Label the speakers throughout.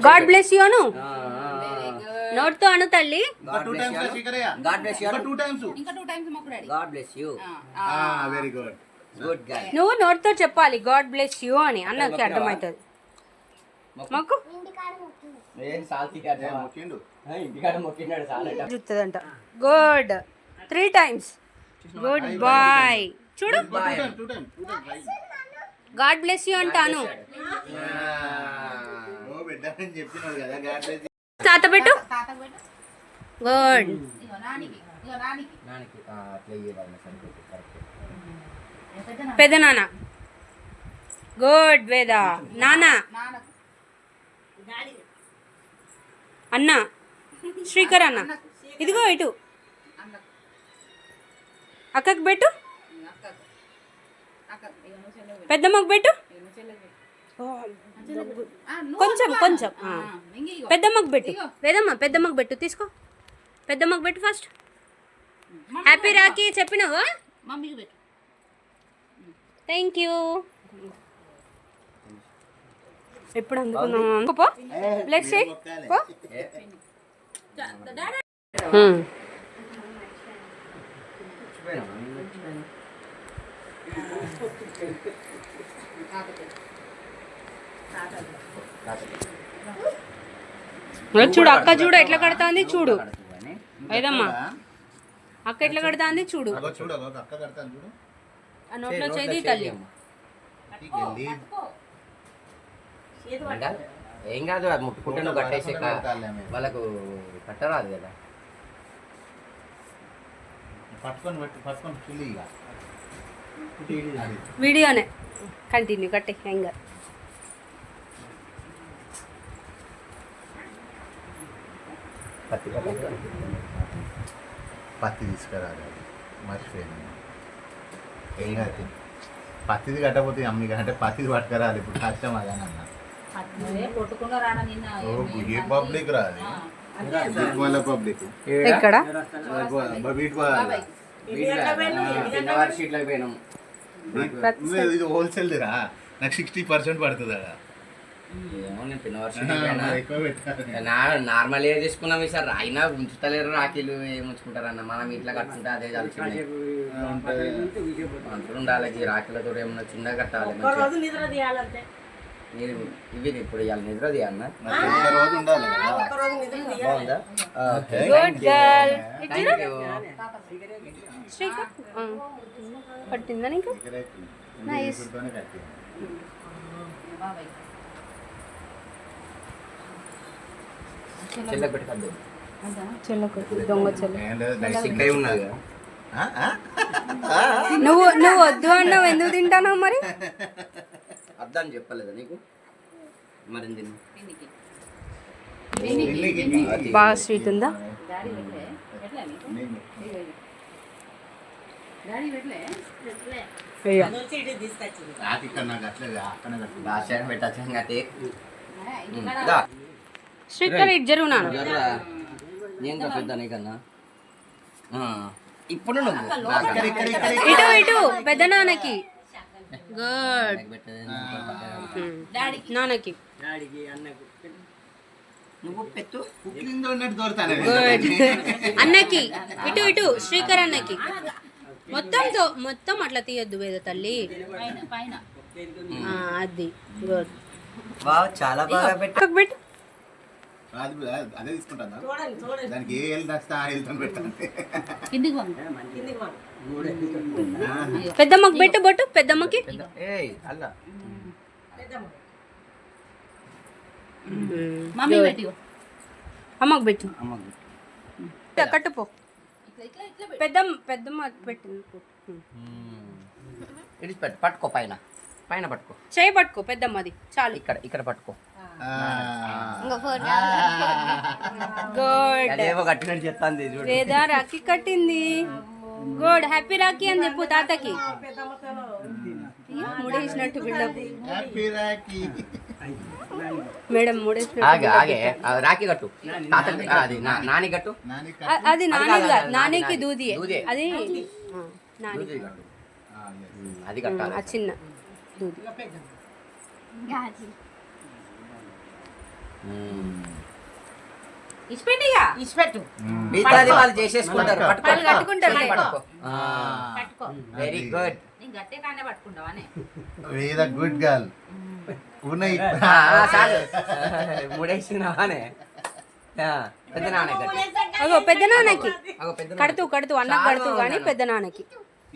Speaker 1: God bless you అను. నోట్తో అను తల్లి. నువ్వు నోట్తో చెప్పాలి గాడ్ బ్లెస్ యూ అని, అన్నకి అర్థమవుతుంది. మాకు చూస్తుందంట. Good 3 times. Good boy. చూడు గాడ్ బ్లెస్ యూ అంటాను. తాత పెట్టు. గుడ్. పెద్ద నాన్న. గుడ్. వేద నాన్న. అన్న. శ్రీకర్ అన్న. ఇదిగో ఇటు అక్కకి పెట్టు. పెద్దమ్మకు పెట్టు. కొంచెం కొంచెం పెద్దమ్మకు పెట్టు. వేదమ్మ పెద్దమ్మకు పెట్టు. తీసుకో పెద్దమ్మకు పెట్టు ఫస్ట్. హ్యాపీ రాఖీ చెప్పినావా? Thank you. ఎప్పుడు అందుకున్నావు? పో బ్లెస్ చేయి. పో. చూడు అక్క చూడు ఎట్లా కడతాంది చూడు. ఏదమ్మా అక్క ఎట్లా కడతాంది చూడు. ఆ నోట్లో చేది తల్లి.
Speaker 2: ఏం కాదు, అది ముట్టుకుంటే నువ్వు కట్టేసే వాళ్ళకు కట్టరాదు కదా.
Speaker 1: వీడియోనే కంటిన్యూ కట్టే. ఇంకా
Speaker 3: పత్తి తీసుకురాలి, మర్చిపోయాను. ఏం కాదు, పత్తిది కట్టకపోతే అమ్మి అంటే పత్తిది పట్టుకురాలి. ఇప్పుడు కష్టం అదని అన్న. ఏ పబ్లిక్ రాదు, వాళ్ళ పబ్లిక్
Speaker 1: ఎక్కడ
Speaker 3: ఇది హోల్సేల్ దిరా. నాకు 60% పడుతుంది అక్కడ.
Speaker 2: నార్మల్ ఏ తీసుకున్నాం సార్. అయినా ఉంచుతలేరు రాఖీలు. ఏం ఉంచుకుంటారన్న, మనం ఇట్లా కట్టుకుంటే అదే కలిసి మంత్రులు ఉండాలి. రాఖీలతో ఏమన్నా చిన్నగా కట్టాలి. ఇవి ఇప్పుడు ఇవాళ నిద్ర తీయాలన్న. బాగుందా?
Speaker 1: పట్టిందా నీకు? నైస్. దొంగ నువ్వు వద్దు అన్నావు, ఎందుకు తింటాను మరి?
Speaker 2: అర్థం చెప్పలేదా నీకు? మరి
Speaker 1: బాగా స్వీట్ ఉందా? శ్రీకర్ ఇటు జరుగునా
Speaker 2: నేను పెద్ద నీకన్నా. ఇప్పుడు నువ్వు
Speaker 1: ఇటు ఇటు పెద్ద నాన్నకి. గుడ్. నాన్నకి గుడ్. అన్నకి ఇటు ఇటు శ్రీకర్ అన్నకి. మొత్తం అట్లా తీయద్దు వేద తల్లి. అది గుడ్.
Speaker 2: చాలా బాగా
Speaker 1: పెట్టు.
Speaker 3: అదే తీసుకుంటాను. దానికి ఏ హెల్త్ వస్తే ఆ హెల్త్ పెట్టాను.
Speaker 1: పెద్దమ్మకి పెట్టు బొట్టు. పెద్దమ్మకి అమ్మకి పెట్టు. కట్టుపో. పెద్దమ్మ పెట్టింది.
Speaker 2: పట్టుకో, పైన పైన పట్టుకో.
Speaker 1: చేయి పట్టుకో పెద్దమ్మది చాలు.
Speaker 2: ఇక్కడ పట్టుకో.
Speaker 1: గుడ్.
Speaker 2: కట్టినట్టు చెప్తాంది.
Speaker 1: వేదా రాఖీ కట్టింది. గుడ్. హ్యాపీ రాఖీ అని చెప్పు తాతకి. ముడేసినట్టు బిల్డప్. మేడం ముడేసినట్టు.
Speaker 2: రాఖీ కట్టు. అది నాని కట్టు.
Speaker 1: అది నానికి దూది. అది అది కట్టాలి. చిన్న దూది.
Speaker 4: ఇచ్చిపెట్టు
Speaker 2: మిగతాది వాళ్ళు చేసేసుకుంటారు. పట్టుకో.
Speaker 1: వాళ్ళు కట్టుకుంటారు.
Speaker 2: పట్టుకో.
Speaker 4: పట్టుకో
Speaker 2: వెరీ గుడ్.
Speaker 4: నేను గట్టే కానే పట్టుకుంటావానే
Speaker 3: వేద గుడ్ గర్ల్ ఉన్నాయి
Speaker 2: చాలు. ముడేసినావానే. పెద్ద నాన్న కట్టు.
Speaker 1: అగో పెద్ద నాన్నకి
Speaker 2: అగో పెద్ద
Speaker 1: కడుతూ అన్నం కడుతూ కానీ పెద్ద నాన్నకి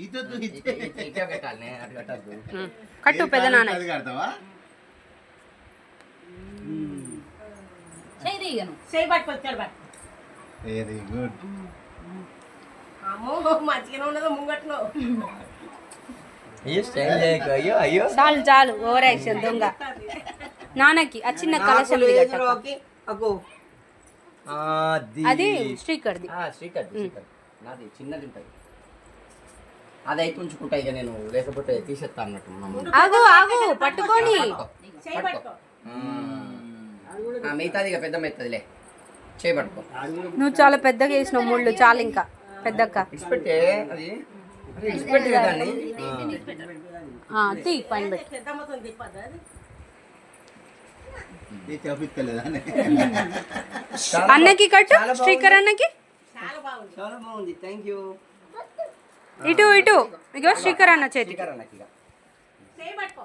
Speaker 3: ఇదొద్దు
Speaker 2: ఇట్లా పెట్టాలి, అటు కట్టద్దు.
Speaker 1: కట్టు పెద్ద నాన్నకి.
Speaker 3: అది కడతావా
Speaker 4: చేయను
Speaker 5: చేయి పట్టుకొచ్చాడు పట్టు
Speaker 3: వెరీ గుడ్
Speaker 5: అమ్మో మంచిగానే ఉన్నదో ముంగట్లో
Speaker 2: అయ్యో స్టైల్ చేయకు. అయ్యో అయ్యో.
Speaker 1: చాలు ఓవర్ యాక్షన్ దొంగ. నాన్నకి ఆ చిన్న కలశం అది శ్రీకర్ది.
Speaker 2: శ్రీకర్ నాది చిన్నది ఉంటుంది. అది అయితే ఉంచుకుంటా ఇక నేను, లేకపోతే తీసేస్తా అన్నట్టు.
Speaker 1: ఆగు పట్టుకొని
Speaker 5: చేయి పట్టుకో
Speaker 2: మిగతాది ఇక పెద్ద మెత్తదిలే. చేయి పట్టుకో.
Speaker 1: నువ్వు చాలా పెద్దగా వేసినావు ముళ్ళు, చాలు ఇంకా పెద్దక్క.
Speaker 2: ఇచ్చిపెట్టే అది ఇచ్చిపెట్టే దాన్ని.
Speaker 1: తీ పైన పెట్టి
Speaker 5: పెద్దమ్మతో తిప్పద్దా అది
Speaker 3: చూపిస్తలేదా
Speaker 1: అన్నకి కట్టు, శ్రీకర్ అన్నకి.
Speaker 5: చాలా బాగుంది
Speaker 2: చాలా బాగుంది. Thank you.
Speaker 1: ఇటు ఇగో శ్రీకర్ అన్న చేతి.
Speaker 2: శ్రీకర్ అన్నకి ఇక.
Speaker 5: చేయి పట్టుకో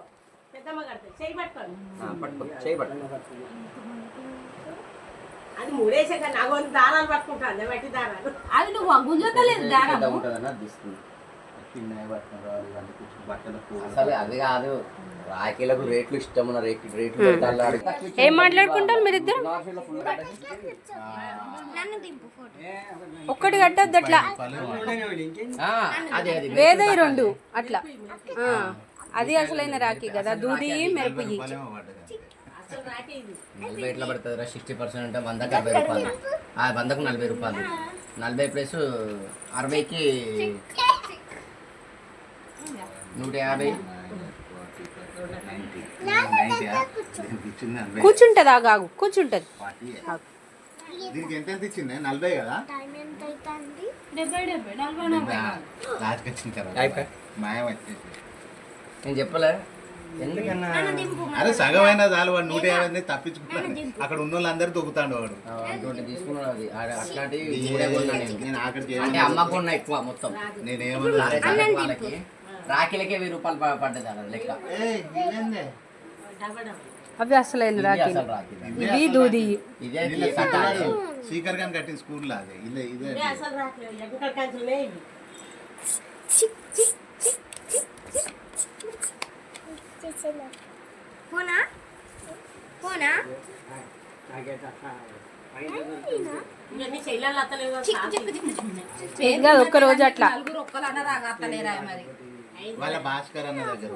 Speaker 5: పెద్దమ్మ కడితే చేయి పట్టుకోండి
Speaker 2: పట్టుకో. చేయి పట్టుకో.
Speaker 5: అది మూడేసే కానీ నాకు దారాలు పట్టుకుంటాను బట్టి దారాలు
Speaker 4: అది నువ్వు గుంజతలేదు దారం
Speaker 2: పెద్ద ఉంటుందని అది తీసుకుంది. అసలు అది కాదు, రాఖీలకు రేట్లు ఇష్టం ఉన్న రేట్లు పెడతారు.
Speaker 1: ఏం మాట్లాడుకుంటారు మీరిద్దరు? ఒక్కటి కట్టద్దు అట్లా,
Speaker 2: అది అది
Speaker 1: వేదయి రెండు అట్లా. అది అసలైన రాఖీ కదా, దూది మెరుపుయి.
Speaker 5: అసలు రాకే ఇది
Speaker 2: 40 ఎట్లా పడుతుంది రా? 60% అంటే 100కి 60 రూపాయలు. 100కు 40 రూపాయలు. 40 ప్లస్ 60కి 150.
Speaker 1: కూర్చుంటది ఆగాగు, కూర్చుంటది.
Speaker 3: దీనికి ఎంత ఇచ్చింది? 40 కదా లాస్ట్ వచ్చిన తర్వాత మాయం వచ్చేసి.
Speaker 2: నేను చెప్పలే ఎందుకన్నా.
Speaker 3: అరే సగమైన చాలు, వాడు 150 తప్పించుకుంటాడు. అక్కడ ఉన్న వాళ్ళందరూ దొక్కుతాడు వాడు.
Speaker 2: అటువంటి తీసుకున్నాడు అది. అట్లాంటివి మూడే కొన్నా నేను.
Speaker 3: నేను ఆఖరికి
Speaker 2: అంటే అమ్మకు కొన్నా ఎక్కువ మొత్తం.
Speaker 3: నేనేమన్నా
Speaker 2: వాళ్ళకి రాఖీలకే 1000 రూపాయలు పడ్డది అలా లెక్క.
Speaker 1: అవి అసలైన రాఖీ.
Speaker 2: అసలు రాఖీ
Speaker 1: ఇవి దూది.
Speaker 2: ఇదే
Speaker 3: స్పీకర్ గాని కట్టిన స్కూల్ అదే ఇదే
Speaker 5: ఇదే అసలు రాట్లేదు ఎక్కడ కంచులే ఇవి
Speaker 6: పోనా పోనా
Speaker 5: ఇవన్నీ చెల్లెళ్ళు అత్తలేవు
Speaker 1: ఇది కాదు, ఒక్క రోజు అట్లా.
Speaker 4: నలుగురు ఒక్కలన్నా రాగత్తలేరా మరి
Speaker 3: వాళ్ళ భాస్కర్ అన్న దగ్గర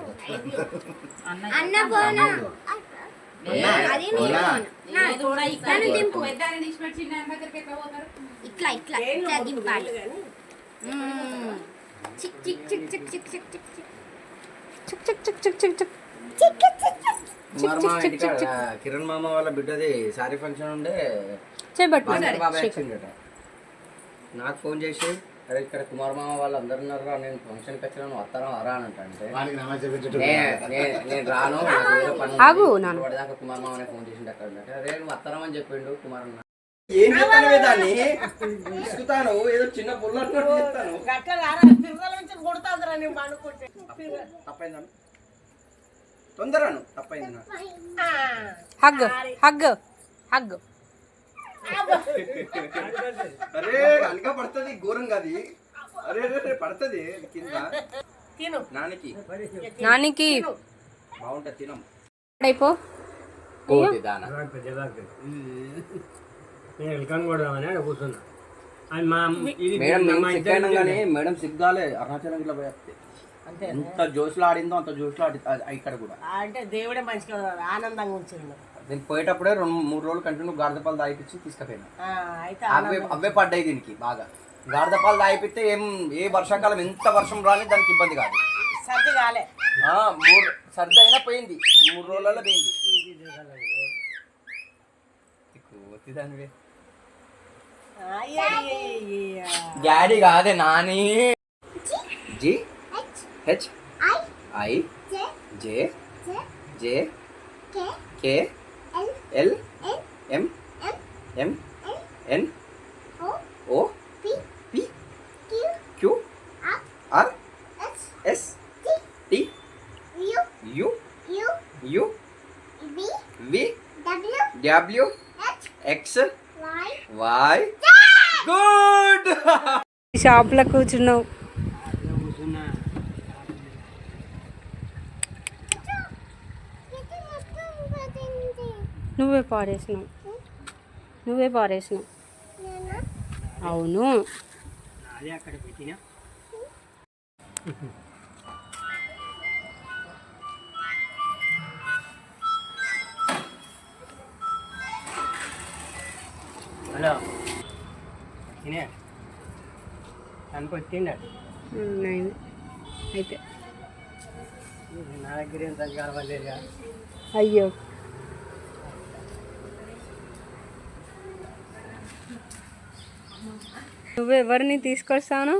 Speaker 6: అన్న పోనా అది
Speaker 3: పోనా?
Speaker 6: నన్ను దింపు
Speaker 4: పెద్దాన్ని తీసిపెట్టి చిన్న దగ్గరికి ఎట్లా పోతారు?
Speaker 6: ఇట్లా ఇట్లా ఇట్లా దింపాలి చిక్ చిక్ చిక్ చిక్ చిక్ చిక్ చిక్
Speaker 1: చిక్ చిక్ చిక్ చిక్ చిక్ చిక్.
Speaker 2: కుమార్ మామ ఇంటికాడ కిరణ్ మామ వాళ్ళ బిడ్డది సారీ ఫంక్షన్ ఉండే
Speaker 1: చేయబట్టు
Speaker 2: బాబాయ్ వచ్చిండట. నాకు ఫోన్ చేసి అరే ఇక్కడ కుమార్ మామ వాళ్ళు అందరు ఉన్నారా, నేను ఫంక్షన్కి వచ్చిన వస్తాను వరా అని అంటే
Speaker 3: వాడికి నమస్తే పెట్టు.
Speaker 2: నేను రాను, నాకు వేరే పని ఉంది.
Speaker 1: ఆగు నాన్న.
Speaker 2: వాడిదాకా కుమార్ మామనే ఫోన్ చేసిండు అక్కడ ఉన్నట్టు. అరే నువ్వు వస్తాను అని చెప్పిండు కుమార్ అన్న. ఏం చెప్తాను దాన్ని ఇసుకుతాను, ఏదో చిన్న పుల్లట్టు చెప్తాను.
Speaker 5: గట్ల పిల్లల నుంచి కొడతాదిరా నేను పండుకుంటే
Speaker 2: తప్పైందా? తొందరను తప్పైంది నాకు.
Speaker 1: Hug hug hug.
Speaker 2: అరే అల్గా పడుతుంది ఘోరంగా అది. అరే రే పడుతుంది కింద.
Speaker 5: తిను
Speaker 2: నానికి
Speaker 1: నానికి
Speaker 2: బాగుంటుంది తినం.
Speaker 1: అయిపో.
Speaker 2: కోటి దాన
Speaker 7: నేను వెల్కమ్ కొడదామని ఆడ కూర్చున్నా. అది మా
Speaker 2: మేడం సిగ్గాను కానీ మేడం సిగ్గాలే. అరుణాచలం ఇట్లా పోయి ఎంత జోష్లో ఆడిందో అంత జోష్లో ఆడి ఇక్కడ కూడా.
Speaker 5: అంటే దేవుడే మంచిగా ఆనందంగా ఉంచిండు
Speaker 2: నేను పోయేటప్పుడే 2-3 రోజులు కంటిన్యూ గాడిదపాలు తాగిపించి తీసుకుపోయినా.
Speaker 5: అయితే
Speaker 2: అవే పడ్డాయి దీనికి బాగా. గాడిదపాలు తాగిపిస్తే ఏ వర్షాకాలం ఎంత వర్షం రాని దానికి ఇబ్బంది కాదు.
Speaker 5: సర్ది కాలే
Speaker 2: సర్ది అయినా పోయింది, 3 రోజులలో పోయింది. దానివే డాడీ కాదే Nani. G H I J J K L M N O P Q R S T U V W X Y. Good.
Speaker 1: షాప్లో కూర్చున్నావు.
Speaker 7: కూర్చున్నా.
Speaker 1: నువ్వే పారేసినావు. అవును.
Speaker 7: అదే అక్కడ పెట్టినా. హలో తినే అనుకొచ్చిండ
Speaker 1: అయితే
Speaker 7: నా దగ్గర ఏం తగ్గలేదుగా.
Speaker 1: అయ్యో నువ్వు ఎవరిని తీసుకొస్తాను?